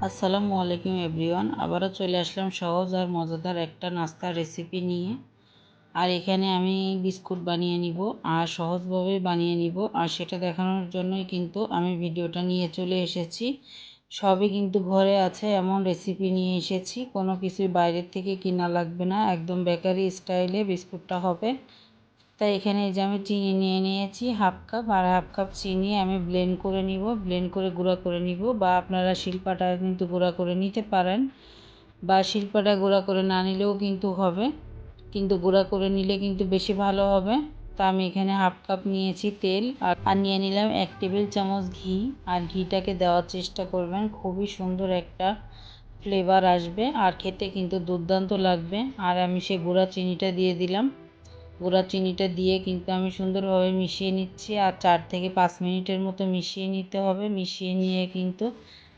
আসসালামু আলাইকুম এভরিওয়ান। আবারও চলে আসলাম সহজ আর মজাদার একটা নাস্তার রেসিপি নিয়ে। আর এখানে আমি বিস্কুট বানিয়ে নিব আর সহজভাবে বানিয়ে নিব, আর সেটা দেখানোর জন্যই কিন্তু আমি ভিডিওটা নিয়ে চলে এসেছি। সবই কিন্তু ঘরে আছে এমন রেসিপি নিয়ে এসেছি, কোনো কিছুই বাইরের থেকে কিনা লাগবে না, একদম বেকারি স্টাইলে বিস্কুটটা হবে। তাই এখানে এই যে আমি চিনি নিয়ে নিয়েছি হাফ কাপ, আর হাফ কাপ চিনি আমি ব্লেন্ড করে নিব, ব্লেন্ড করে গুঁড়া করে নিব, বা আপনারা শিলপাটা কিন্তু গুঁড়া করে নিতে পারেন, বা শিলপাটা গুঁড়া করে না নিলেও কিন্তু হবে, কিন্তু গুঁড়া করে নিলে কিন্তু বেশি ভালো হবে। তো আমি এখানে হাফ কাপ নিয়েছি তেল, আর নিয়ে নিলাম 1 টেবিল চামচ ঘি। আর ঘিটাকে দেওয়ার চেষ্টা করবেন, খুবই সুন্দর একটা ফ্লেভার আসবে আর খেতে কিন্তু দুর্দান্ত লাগবে। আর আমি সেই গুঁড়া চিনিটা দিয়ে দিলাম। গুঁড়া চিনিটা দিয়ে কিন্তু আমি সুন্দরভাবে মিশিয়ে নিচ্ছি, আর 4 থেকে 5 মিনিটের মতো মিশিয়ে নিতে হবে। মিশিয়ে নিয়ে কিন্তু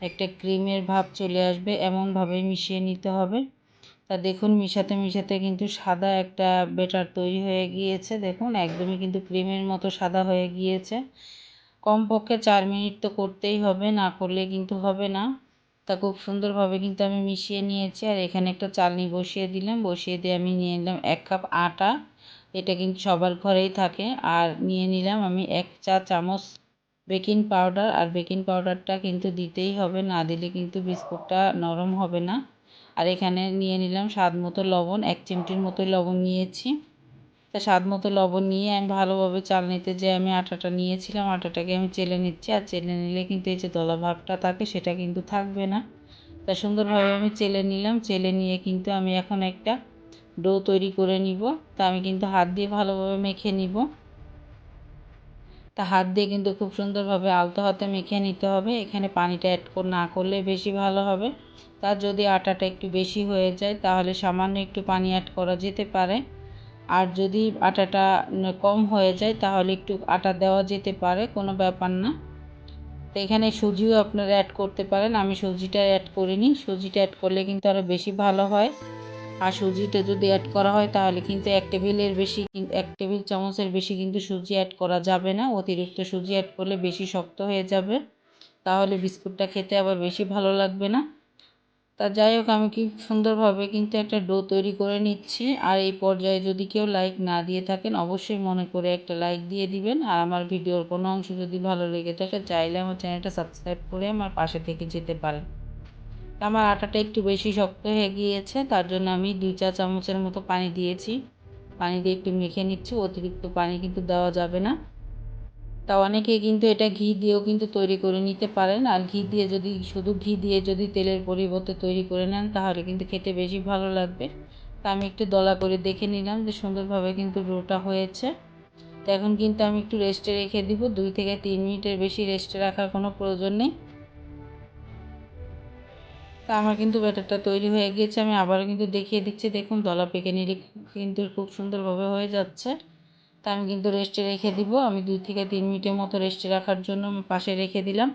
একটা ক্রিমের ভাব চলে আসবে, এমনভাবে মিশিয়ে নিতে হবে। তা দেখুন মিশাতে মিশাতে কিন্তু সাদা একটা ব্যাটার তৈরি হয়ে গিয়েছে। দেখুন একদমই কিন্তু ক্রিমের মতো সাদা হয়ে গিয়েছে। কমপক্ষে 4 মিনিট তো করতেই হবে, না করলে কিন্তু হবে না। তা খুব সুন্দরভাবে কিন্তু আমি মিশিয়ে নিয়েছি। আর এখানে একটা চালনি বসিয়ে দিলাম, বসিয়ে দিয়ে আমি নিয়ে নিলাম 1 কাপ আটা। এটা কিন্তু সবার ঘরেই থাকে। আর নিয়ে নিলাম আমি 1 চা চামচ বেকিং পাউডার, আর বেকিং পাউডারটা কিন্তু দিতেই হবে, না দিলে কিন্তু বিস্কুটটা নরম হবে না। আর এখানে নিয়ে নিলাম স্বাদ মতো লবণ, 1 চিমটির মতো লবণ নিয়েছি। তা স্বাদ মতো লবণ নিয়ে আমি ভালোভাবে চালনিতে যে আমি আটাটা নিয়েছিলাম, আটাটাকে আমি চেলে নিচ্ছি। আর চেলে নিলে কিন্তু এই যে দলা ভাবটা থাকে সেটা কিন্তু থাকবে না। তা সুন্দরভাবে আমি চেলে নিলাম, চেলে নিয়ে কিন্তু আমি এখন একটা ডো তৈরি করে নিব। তা আমি কিন্তু হাত দিয়ে ভালোভাবে মেখে নিব। তা হাত দিয়ে কিন্তু খুব সুন্দরভাবে আলতো হাতে মেখে নিতে হবে, এখানে পানিটা অ্যাড না করলে বেশি ভালো হবে। তার যদি আটাটা একটু বেশি হয়ে যায় তাহলে সামান্য একটু পানি অ্যাড করা যেতে পারে। আর যদি আটাটা কম হয়ে যায় তাহলে একটু আটা দেওয়া যেতে পারে, কোনো ব্যাপার না। তো এখানে সুজিও আপনারা অ্যাড করতে পারেন, আমি সুজিটা অ্যাড করিনি। সুজিটা অ্যাড করলে কিন্তু আরও বেশি ভালো হয়। আর সুজিটা যদি অ্যাড করা হয় তাহলে কিন্তু 1 টেবিল চামচের বেশি কিন্তু সুজি অ্যাড করা যাবে না। অতিরিক্ত সুজি অ্যাড করলে বেশি শক্ত হয়ে যাবে, তাহলে বিস্কুটটা খেতে আবার বেশি ভালো লাগবে না। তা যাই হোক আমি কি সুন্দরভাবে কিন্তু একটা ডো তৈরি করে নিচ্ছি। আর এই পর্যায়ে যদি কেউ লাইক না দিয়ে থাকেন অবশ্যই মনে করে একটা লাইক দিয়ে দিবেন। আর আমার ভিডিওর কোনো অংশ যদি ভালো লেগে থাকে চাইলে আমার চ্যানেলটা সাবস্ক্রাইব করে আমার পাশে থেকে যেতে পারেন। আমার আটাটা একটু বেশি শক্ত হয়ে গিয়েছে, তার জন্য আমি 2 চা চামচের মতো পানি দিয়েছি। পানি দিয়ে একটু মেখে নিচ্ছি, অতিরিক্ত পানি কিন্তু দেওয়া যাবে না। তা অনেকে কিন্তু এটা ঘি দিয়েও কিন্তু তৈরি করে নিতে পারেন। আর ঘি দিয়ে যদি শুধু ঘি দিয়ে যদি তেলের পরিবর্তে তৈরি করে নেন তাহলে কিন্তু খেতে বেশি ভালো লাগবে। তা আমি একটু দলা করে দেখে নিলাম যে সুন্দরভাবে কিন্তু ডোটা হয়েছে। তো এখন কিন্তু আমি একটু রেস্টে রেখে দিব, 2 থেকে 3 মিনিটের বেশি রেস্টে রাখার কোনো প্রয়োজন নেই। তা আমার কিন্তু ব্যাটারটা তৈরি হয়ে গিয়েছে, আমি আবারও কিন্তু দেখিয়ে দিচ্ছি। দেখুন দলা পেকে নিলে কিন্তু খুব সুন্দরভাবে হয়ে যাচ্ছে। তা আমি কিন্তু রেস্টে রেখে দিব, আমি 2 থেকে 3 মিনিটের মতো রেস্টে রাখার জন্য আমি পাশে রেখে দিলাম।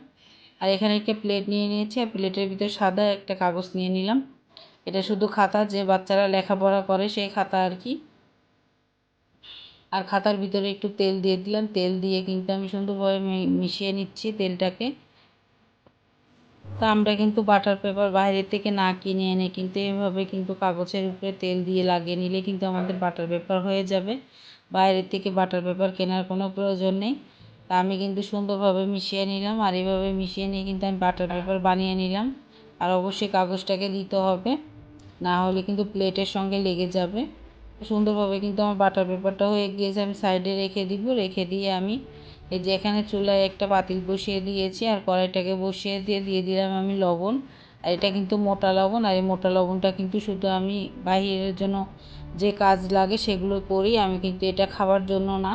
আর এখানে একটা প্লেট নিয়ে নিয়েছি, আর প্লেটের ভিতরে সাদা একটা কাগজ নিয়ে নিলাম। এটা শুধু খাতা, যে বাচ্চারা লেখাপড়া করে সেই খাতা আর কি। আর খাতার ভিতরে একটু তেল দিয়ে দিলাম, তেল দিয়ে কিন্তু আমি সুন্দরভাবে মিশিয়ে নিচ্ছি তেলটাকে। তা আমরা কিন্তু বাটার পেপার বাইরে থেকে না কিনে এনে কিন্তু এভাবে কিন্তু কাগজের উপরে তেল দিয়ে লাগিয়ে নিলে কিন্তু আমাদের বাটার পেপার হয়ে যাবে। বাইরে থেকে বাটার পেপার কেনার কোনো প্রয়োজন নেই। তা আমি কিন্তু সুন্দরভাবে মিশিয়ে নিলাম, আর এইভাবে মিশিয়ে নিয়ে কিন্তু আমি বাটার পেপার বানিয়ে নিলাম। আর অবশ্যই কাগজটাকে দিতে হবে, না হলে কিন্তু প্লেটের সঙ্গে লেগে যাবে। সুন্দরভাবে কিন্তু আমার বাটার পেপারটা হয়ে গিয়েছে, আমি সাইডে রেখে দিব। রেখে দিয়ে আমি এই যে এখানে চুলায় একটা পাতিল বসিয়ে দিয়েছি, আর কড়াইটাকে বসিয়ে দিয়ে দিলাম আমি লবণ। আর এটা কিন্তু মোটা লবণ, আর এই মোটা লবণটা কিন্তু শুধু আমি বাইরের জন্য যে কাজ লাগে সেগুলো করি, আমি কিন্তু এটা খাবার জন্য না।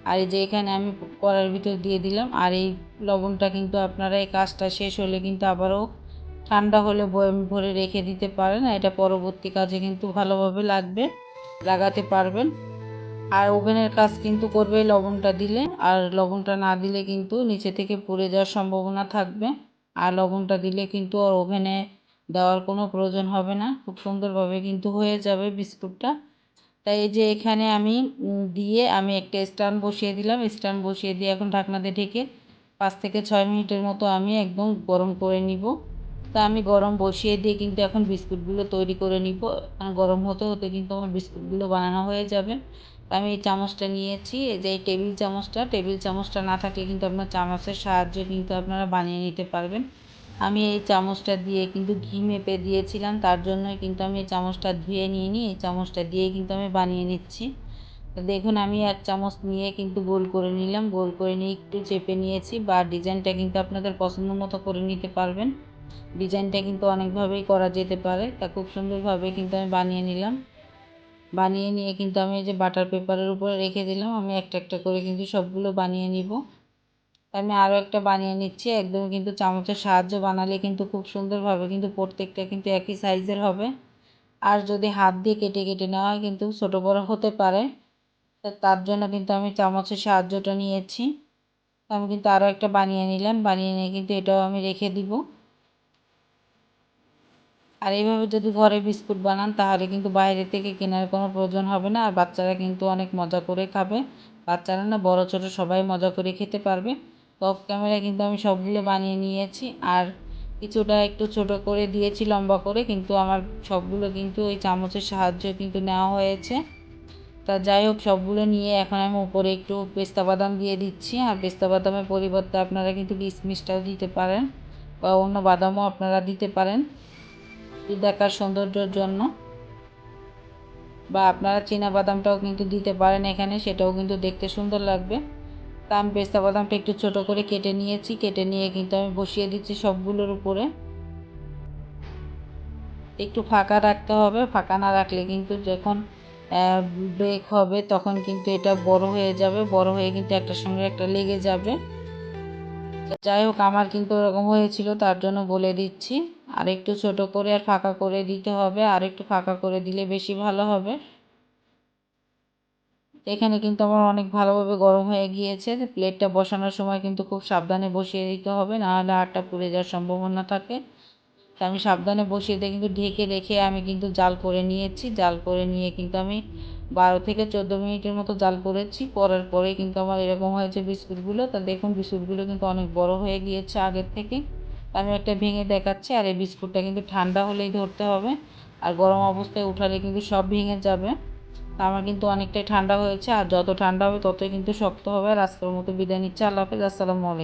আর এই যে এখানে আমি কড়াইয়ের ভিতর দিয়ে দিলাম। আর এই লবণটা কিন্তু আপনারা এই কাজটা শেষ হলে কিন্তু আবারও ঠান্ডা হলে বয়ামে ভরে রেখে দিতে পারেন, এটা পরবর্তী কাজে কিন্তু ভালোভাবে লাগাতে পারবেন। আর ওভেনের কাজ কিন্তু করবে লবণটা দিলে, আর লবণটা না দিলে কিন্তু নিচে থেকে পুড়ে যাওয়ার সম্ভাবনা থাকবে। আর লবণটা দিলে কিন্তু আর ওভেনে দেওয়ার কোনো প্রয়োজন হবে না, খুব সুন্দরভাবে কিন্তু হয়ে যাবে বিস্কুটটা। তাই এই যে এখানে আমি দিয়ে আমি একটা স্ট্যান্ড বসিয়ে দিলাম, স্ট্যান্ড বসিয়ে দিয়ে এখন ঢাকনা দিয়ে ঢেকে 5 থেকে 6 মিনিটের মতো আমি একদম গরম করে নিব। তা আমি গরম বসিয়ে দিয়ে কিন্তু এখন বিস্কুটগুলো তৈরি করে নিব। গরম হতে হতে কিন্তু আমার বিস্কুটগুলো বানানো হয়ে যাবে। আমি এই চামচটা নিয়েছি, এই যে এই টেবিল চামচটা না থাকলে কিন্তু আপনার চামচের সাহায্যে কিন্তু আপনারা বানিয়ে নিতে পারবেন। আমি এই চামচটা দিয়ে কিন্তু ঘি মেপে দিয়েছিলাম, তার জন্যই কিন্তু আমি এই চামচটা ধুয়ে নিয়ে নিই, এই চামচটা দিয়েই কিন্তু আমি বানিয়ে নিচ্ছি। তো দেখুন আমি এক চামচ নিয়ে কিন্তু গোল করে নিলাম, গোল করে নিয়ে একটু চেপে নিয়েছি, বা ডিজাইনটা কিন্তু আপনাদের পছন্দ মতো করে নিতে পারবেন। ডিজাইনটা কিন্তু অনেকভাবেই করা যেতে পারে, তা খুব সুন্দরভাবে কিন্তু আমি বানিয়ে নিলাম। বানিয়ে নিয়ে কিন্তু আমি এই যে বাটার পেপারের উপরে রেখে দিলাম। আমি একটা একটা করে কিন্তু সবগুলো বানিয়ে নিব। আমি আরও একটা বানিয়ে নিচ্ছি। একদম কিন্তু চামচের সাহায্যে বানালে কিন্তু খুব সুন্দরভাবে কিন্তু প্রত্যেকটা কিন্তু একই সাইজের হবে। আর যদি হাত দিয়ে কেটে কেটে নেওয়া হয় কিন্তু ছোটো বড়ো হতে পারে, তার জন্য কিন্তু আমি চামচের সাহায্যটা নিয়েছি। আমি কিন্তু আরও একটা বানিয়ে নিলাম, বানিয়ে নিয়ে কিন্তু এটাও আমি রেখে দিব। আর এইভাবে যদি ঘরে বিস্কুট বানান তাহলে কিন্তু বাইরে থেকে কেনার কোনো প্রয়োজন হবে না, আর বাচ্চারা কিন্তু অনেক মজা করে খাবে। বাচ্চারা না, বড় ছোটো সবাই মজা করে খেতে পারবে। তো অফ ক্যামেরায় কিন্তু আমি সবগুলো বানিয়ে নিয়েছি, আর কিছুটা একটু ছোট করে দিয়েছি লম্বা করে, কিন্তু আমার সবগুলো কিন্তু ওই চামচের সাহায্যে কিন্তু নেওয়া হয়েছে। তা যাই হোক, সবগুলো নিয়ে এখন আমি উপরে একটু পেস্তা বাদাম দিয়ে দিচ্ছি। আর পেস্তা বাদামের পরিবর্তে আপনারা কিন্তু কিশমিশটাও দিতে পারেন, বা অন্য বাদামও আপনারা দিতে পারেন দেখার সৌন্দর্যের জন্য, বা আপনারা চীনা বাদামটাও কিন্তু দিতে পারেন এখানে, সেটাও কিন্তু দেখতে সুন্দর লাগবে। তা আমি পেস্তা বাদামটা একটু ছোট করে কেটে নিয়েছি, কেটে নিয়ে কিন্তু আমি বসিয়ে দিচ্ছি সবগুলোর উপরে। একটু ফাঁকা রাখতে হবে, ফাঁকা না রাখলে কিন্তু যখন বেক হবে তখন কিন্তু এটা বড় হয়ে যাবে, বড় হয়ে কিন্তু একটার সঙ্গে একটা লেগে যাবে। যাই হোক, আমার কিন্তু ওরকম হয়েছিল, তার জন্য বলে দিচ্ছি। আর একটু ছোট করে আর ফাঁকা করে দিতে হবে, আর একটু ফাঁকা করে দিলে বেশি ভালো হবে। এখানে কিন্তু আমার অনেক ভালোভাবে গরম হয়ে গিয়েছে। প্লেটটা বসানোর সময় কিন্তু খুব সাবধানে বসিয়ে দিতে হবে, নাহলে আটটা পুড়ে যাওয়ার সম্ভাবনা থাকে। তা আমি সাবধানে বসিয়ে দিয়ে কিন্তু ঢেকে রেখে আমি কিন্তু জাল করে নিয়েছি। জাল করে নিয়ে কিন্তু আমি 12 থেকে 14 মিনিটের মতো জাল করেছি। করার পরে কিন্তু আমার এরকম হয়েছে বিস্কুটগুলো। তা দেখুন বিস্কুটগুলো কিন্তু অনেক বড় হয়ে গিয়েছে আগের থেকে। আমি একটা ভেঙে দেখাচ্ছি। আর এই বিস্কুটটা কিন্তু ঠান্ডা হলেই ধরতে হবে, আর গরম অবস্থায় উঠালে কিন্তু সব ভেঙে যাবে। আমার কিন্তু অনেকটাই ঠান্ডা হয়েছে, আর যত ঠান্ডা হবে ততই কিন্তু শক্ত হবে। আর আজকের মতো বিদায় নিচ্ছি। আল্লাহ হাফেজ, আসসালামু আলাইকুম।